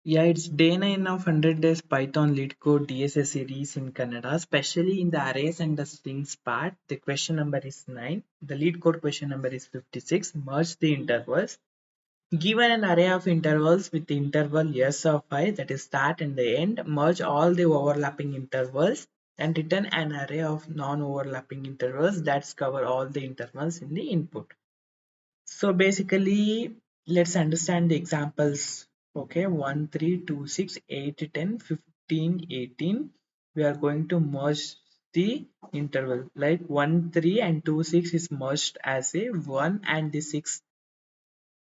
Yeah, it's day 9 of 100 days Python lead code DSS series in Kannada, especially in the arrays and the strings part. The question number is 9. The lead code question number is 56. Merge the intervals. Given an array of intervals with the interval s of I, that is start and the end, merge all the overlapping intervals and return an array of non-overlapping intervals that cover all the intervals in the input. So basically, let's understand the examples. Okay, 1, 3, 2, 6, 8, 10, 15, 18. We are going to merge the interval. Like 1, 3 and 2, 6 is merged as a 1 and the 6.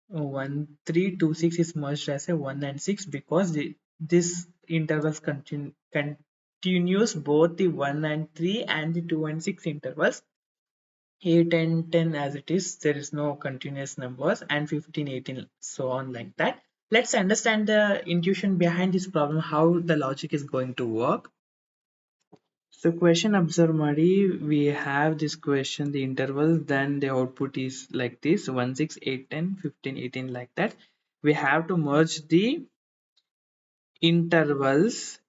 1, 3, 2, 6 is merged as a 1 and 6 because this intervals continues both the 1 and 3 and the 2 and 6 intervals. 8 and 10 as it is, there is no continuous numbers, and 15, 18, so on like that. Let's understand the intuition behind this problem, how the logic is going to work. So question observe Mari, we have this question, the interval, then the output is like this 1, 6, 8, 10, 15, 18 like that. We have to merge the intervals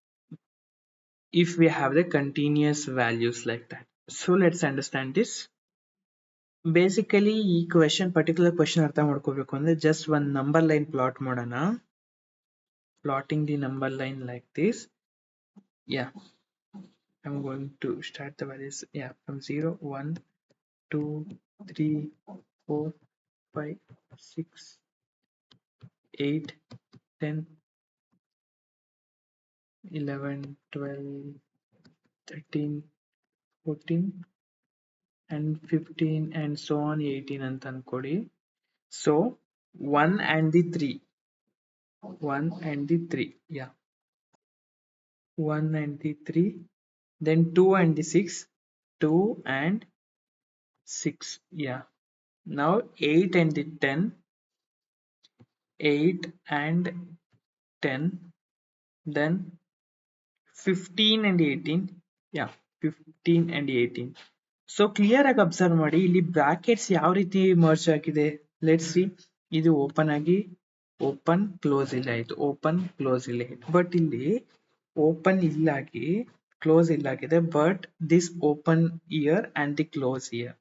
if we have the continuous values like that. So let's understand this. Basically ಈ question particular question ಅರ್ಥ ಮಾಡ್ಕೋಬೇಕು ಅಂದ್ರೆ just ಒಂದು number line plot ಮಾಡೋಣ. Plotting the number line like this. Yeah, I'm going to start the values, yeah, from 0, 1, 2, 3, 4, 5, 6, 8, 10, 11, 12, 13, 14 and 15 and so on 18 ಅಂತ ಅನ್ಕೊಡಿ. So 1 and the 3, 1 and the 3, yeah, 1 and the 3, then 2 and the 6, 2 and 6, yeah. Now 8 and the 10, 8 and 10, then 15 and 18, yeah, 15 and 18. So clear ಆಗಿ observe ಮಾಡಿ, ಇಲ್ಲಿ brackets ಯಾವ ರೀತಿ merge ಆಗಿದೆ. Let's see, ಇದು open ಆಗಿ open close ಇಲ್ಲ ಆಯ್ತು, ಓಪನ್ ಕ್ಲೋಸ್ ಇಲ್ಲ ಆಯ್ತು. ಬಟ್ ಇಲ್ಲಿ ಓಪನ್ ಇಲ್ಲಾಗಿ ಕ್ಲೋಸ್ ಇಲ್ಲಾಗಿದೆ, but this open here and the close here.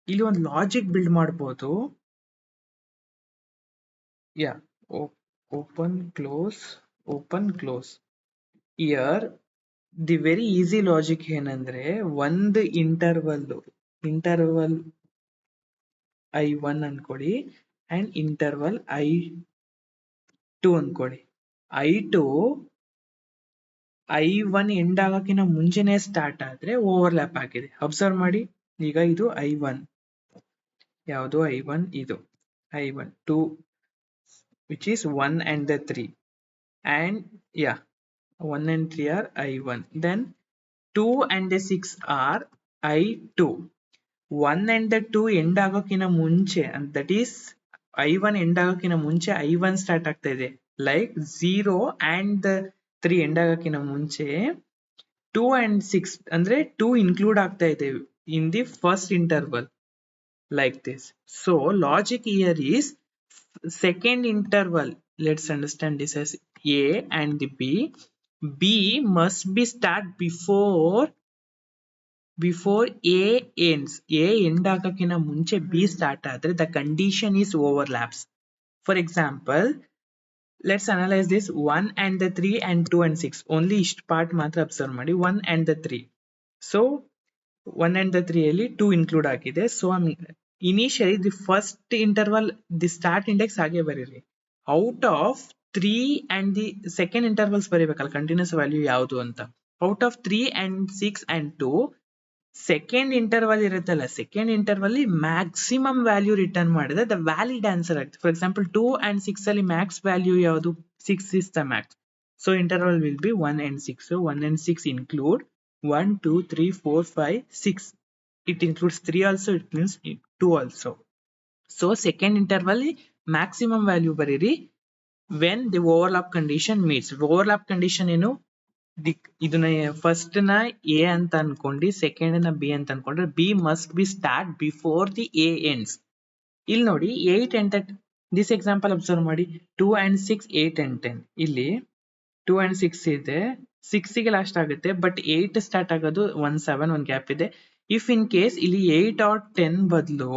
ಇಲ್ಲಿ ಒಂದು ಲಾಜಿಕ್ ಬಿಲ್ಡ್ ಮಾಡ್ಬೋದು. Yeah, open close here. The very easy logic ಏನಂದ್ರೆ, ಒಂದು ಇಂಟರ್ವಲ್ I1 ಅನ್ಕೊಳ್ಳಿ ಅಂಡ್ ಇಂಟರ್ವಲ್ I2 ಅನ್ಕೊಳ್ಳಿ. I1 ಎಂಡ್ ಆಗಕ್ಕಿಂತ ಮುಂಚೆನೆ ಸ್ಟಾರ್ಟ್ ಆದ್ರೆ ಓವರ್ಲ್ಯಾಪ್ ಆಗಿದೆ. ಅಬ್ಸರ್ವ್ ಮಾಡಿ, ಈಗ ಇದು I1, ಯಾವುದು I1, ಇದು I1, 2 which is 1 and the 3, and yeah, 1 and 3 are I1, then 2 and the 6 are I2. 1 and the 2 end ಆಗೋಕ್ಕಿಂತ ಮುಂಚೆ, ದಟ್ ಈಸ್ I1 ಎಂಡ್ ಆಗೋಕ್ಕಿಂತ ಮುಂಚೆ I1 ಸ್ಟಾರ್ಟ್ ಆಗ್ತಾ ಇದೆ. ಲೈಕ್ 0 and the 3 ಎಂಡ್ ಆಗೋಕ್ಕಿಂತ ಮುಂಚೆ 2 and 6 ಅಂದ್ರೆ 2 include ಆಗ್ತಾ ಇದೆ in the first interval, like this. So logic here is second interval. Let's understand this as A and the B. B must be start before A ends. A end ಆಗಕ್ಕಿಂತ ಮುಂಚೆ B start ಆದ್ರೆ the condition is overlaps. For example, let's analyze this 1 and the 3 and 2 and 6. Only ಇಷ್ಟ part ಮಾತ್ರ observe ಮಾಡಿ, 1 and the 3. So 1 and the 3 ಅಲ್ಲಿ 2 include ಆಗಿದೆ. So initially the first interval the start index ಹಾಗೆ ಬರೀರಿ. Out of 3 and the second intervals ಬರೀಬೇಕಲ್ಲ continuous value ಯಾವುದು ಅಂತ. Out of 3 and 6 and 2, second interval ಇರುತ್ತಲ್ಲ, second interval maximum value return ಮಾಡಿದ್ರೆ the valid answer ಆಗುತ್ತೆ. For example 2 and 6 ಅಲ್ಲಿ Max value ಯಾವುದು, 6 is the max. So interval will be 1 and 6. So 1 and 6 include 1, 2, 3, 4, 5, 6. It includes 3 also, it means 2 also. So second interval maximum value ಬರೀರಿ when the overlap condition meets. Overlap condition ಏನು, ಇದನ್ನ first ನ A ಅಂತ ಅನ್ಕೊಂಡಿ second ನ B ಅಂತ ಅನ್ಕೊಂಡ್ರೆ B must be start before the A ends. ಇಲ್ಲಿ ನೋಡಿ 8 and ದಿಸ್ ಎಕ್ಸಾಂಪಲ್ ಅಬ್ಸರ್ವ್ ಮಾಡಿ, 2 and 6, 8 and 10. ಇಲ್ಲಿ 2 and 6 ಇದೆ, 6 ಗೆ ಲಾಸ್ಟ್ ಆಗುತ್ತೆ, ಬಟ್ 8 ಸ್ಟಾರ್ಟ್ ಆಗೋದು 1 7 ಒಂದು ಗ್ಯಾಪ್ ಇದೆ. ಇಫ್ ಇನ್ ಕೇಸ್ ಇಲ್ಲಿ 8 or 10 ಬದಲು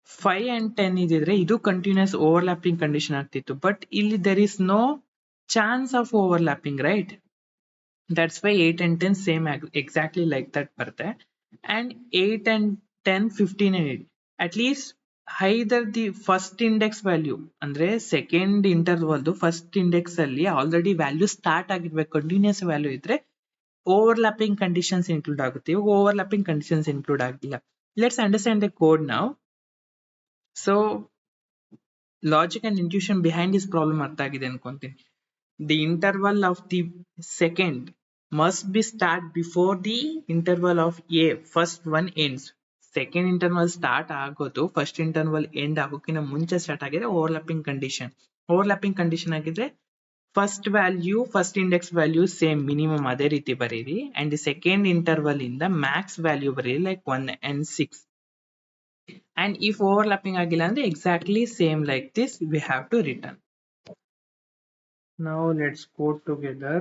5 and 10 ಇದಿದ್ರೆ ಇದು ಕಂಟಿನ್ಯೂಸ್ ಓವರ್ಲ್ಯಾಪಿಂಗ್ ಕಂಡೀಷನ್ ಆಗ್ತಿತ್ತು. ಬಟ್ ಇಲ್ಲಿ there is no chance of overlapping, right? That's why 8 and 10 same exactly like that ಬರುತ್ತೆ. And 8 and 10, 15 and 8. At least either the first index value ಅಂದ್ರೆ second ಇಂಟರ್ವಲ್ದು first index ಅಲ್ಲಿ already value start ಆಗಿರ್ಬೇಕು. Continuous value ಇದ್ರೆ overlapping conditions include ಆಗುತ್ತೆ. ಇವಾಗ overlapping conditions include ಆಗಿಲ್ಲ. Let's understand the code ನಾವು. So logic and intuition behind this problem ಅರ್ಥ ಆಗಿದೆ ಅನ್ಕೊಂತೀನಿ. The interval of the second must be start before the interval of A. First one ends. Second interval start ಆಗೋದು first interval end ಆಗೋಕ್ಕಿಂತ ಮುಂಚೆ start ಆಗಿದೆ overlapping condition. Overlapping condition ಆಗಿದ್ರೆ first value first index value same minimum ಅದೇ ರೀತಿ ಬರೀರಿ, and second interval ಇಂದ Max value ಬರೀರಿ like 1 and 6. And if overlapping ಆಗಿಲ್ಲ ಅಂದ್ರೆ exactly same like this we have to return. Now let's go together.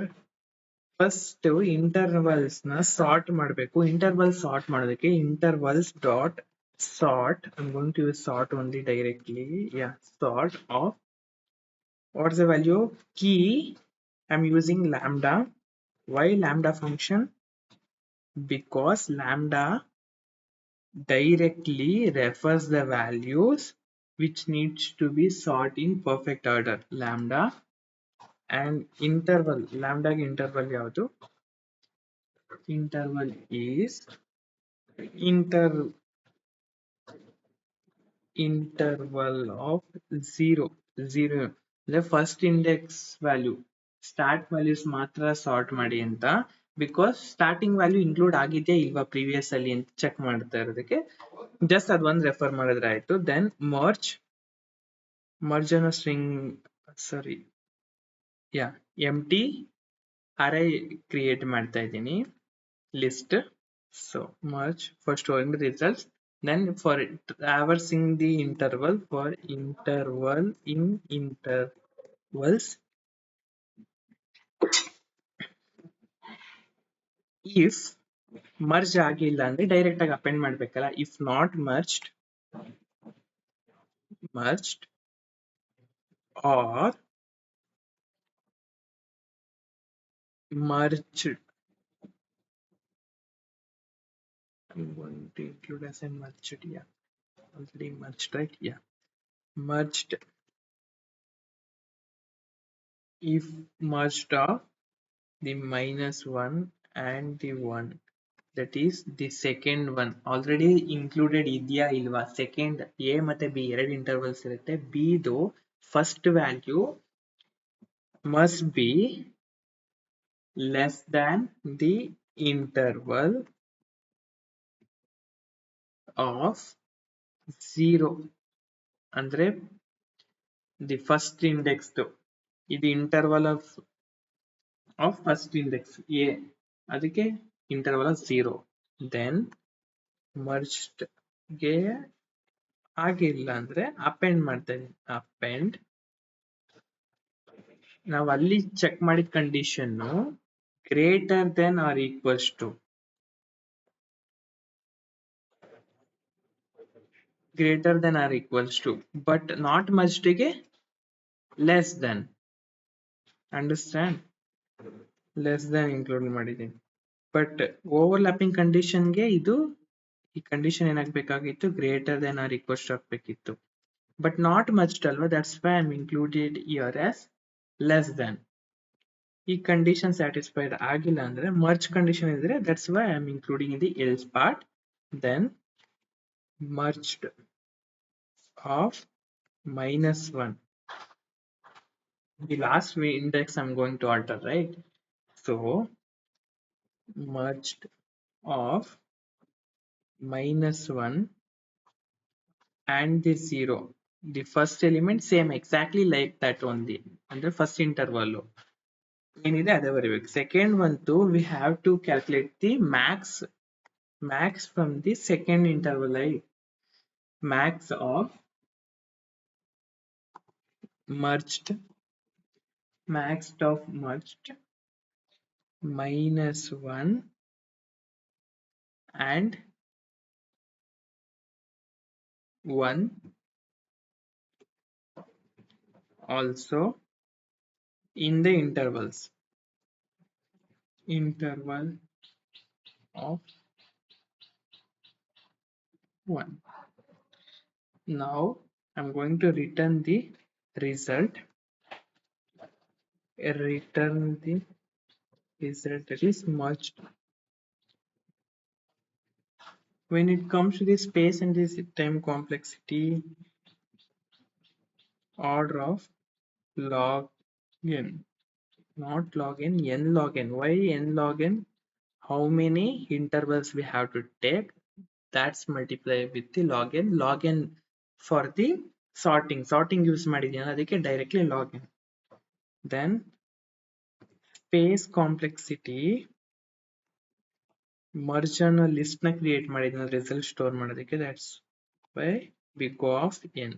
First intervals ನ sort ಮಾಡಬೇಕು. Interval sort ಮಾಡೋದಕ್ಕೆ intervals dot sort, I'm going to use sort only directly. Yeah, sort of what's the value key. I'm using lambda. Why lambda function? Because lambda directly refers the values which needs to be sort in perfect order. Lambda and interval, lambda ಗೆ interval ಯಾವುದು? Interval is interval of 0 ಅಂದ್ರೆ first index value start values ಮಾತ್ರ sort ಮಾಡಿ ಅಂತ. Because starting value include ಆಗಿದೆಯಾ ಇಲ್ವಾ previous ಅಲ್ಲಿ ಅಂತ ಚೆಕ್ ಮಾಡ್ತಾ ಇರೋದಕ್ಕೆ ಜಸ್ಟ್ ಅದೊಂದು ರೆಫರ್ ಮಾಡಿದ್ರೆ ಆಯ್ತು. ದೆನ್ ಮರ್ಜ್ ಅನ್ನೋ ಸ್ಟ್ರಿಂಗ್ ಎಂಟಿ ಅರೇ ಕ್ರಿಯೇಟ್ ಮಾಡ್ತಾ ಇದ್ದೀನಿ, list. So merge for storing the results, then for traversing the interval, for interval in intervals, if merge ಆಗಿಲ್ಲ ಅಂದ್ರೆ ಡೈರೆಕ್ಟ್ ಆಗಿ ಅಪೆಂಡ್ ಮಾಡ್ಬೇಕಲ್ಲ. if not merged or merged, I'm going to include as a merged. Yeah, already merged, right? Yeah, merged. If merged of the -1 and the 1, that is the second one already included ಇದೆಯಾ ಇಲ್ವಾ. Second A ಮತ್ತೆ B ಎರಡು intervals ಇರುತ್ತೆ. B ದು first value must be less than the interval of 0 ಅಂದ್ರೆ the first index ಇದು interval of first index A, ಅದಕ್ಕೆ interval of 0. Then merged ಗೆ ಆಗಿಲ್ಲ ಅಂದ್ರೆ ಅಪೆಂಡ್ ಮಾಡ್ತಾ ಇದೀನಿ. ಅಪೆಂಡ್ ನಾವು ಅಲ್ಲಿ ಚೆಕ್ ಮಾಡಿದ condition greater than or equals to, greater than or equals to, but not merged ಗೆ less than. Understand? Less than include ಮಾಡಿದ್ದೀನಿ. ಬಟ್ ಓವರ್ಲ್ಯಾಪಿಂಗ್ ಕಂಡೀಷನ್ಗೆ ಇದು ಈ ಕಂಡೀಷನ್ ಏನಾಗಬೇಕಾಗಿತ್ತು, greater than or equals to ಆಗಬೇಕಿತ್ತು. ಬಟ್ ನಾಟ್ ಮರ್ಜ್ಡ್ ಅಲ್ವಾ, that's why I am included here as less than. ಈ condition satisfied ಆಗಿಲ್ಲ ಅಂದ್ರೆ ಮರ್ಜ್ ಕಂಡೀಷನ್ ಇದ್ರೆ that's why I am including in the else part. Then merged of -1, the last index I'm going to alter, right? So merged of -1 and the 0, the first element same exactly like that only, ಅಂದ್ರೆ first interval ಏನಿದೆ ಅದೇ ಬರೀಬೇಕು. Second ಅಂತೂ we have to calculate the max from the second interval, max of merged, maxed of merged, -1 and 1 also in the interval of 1. Now I'm going to return the result. Return the result that is merged. When it comes to the space and this time complexity, order of log n, not log n log n. Why n log n? How many intervals we have to take? That's multiplied with the log n. Log n for the sorting use ಮಾಡಿದೀನಿ ಅದಕ್ಕೆ directly log n. Then space complexity merge ಅನ್ನೋ list ನ create ಮಾಡಿದೀನಿ result store ಮಾಡೋದಕ್ಕೆ. That's why we go of n.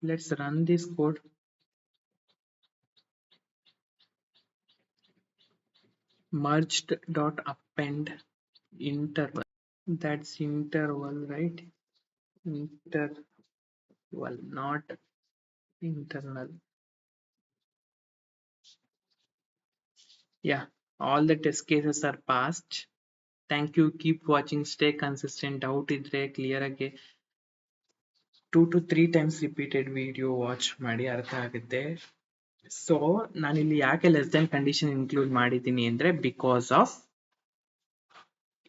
Let's run this code. Merged dot append interval. That's interval, right? Interval, not internal. Yeah, all the test cases are passed. Thank you. Keep watching. Stay consistent. Doubt idre clear age 2 to 3 times repeated video watch ಮಾಡಿ ಅರ್ಥ ಆಗುತ್ತೆ. So ನಾನಿಲ್ಲಿ ಯಾಕೆ less than condition include ಮಾಡಿದ್ದೀನಿ ಅಂದ್ರೆ because of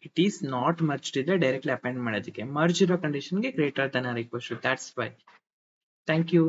it is not merged ಇದ್ರೆ directly append ಮಾಡೋದಕ್ಕೆ, merge ಇರೋ ಕಂಡೀಷನ್ಗೆ greater than or equal to, that's why. Thank you.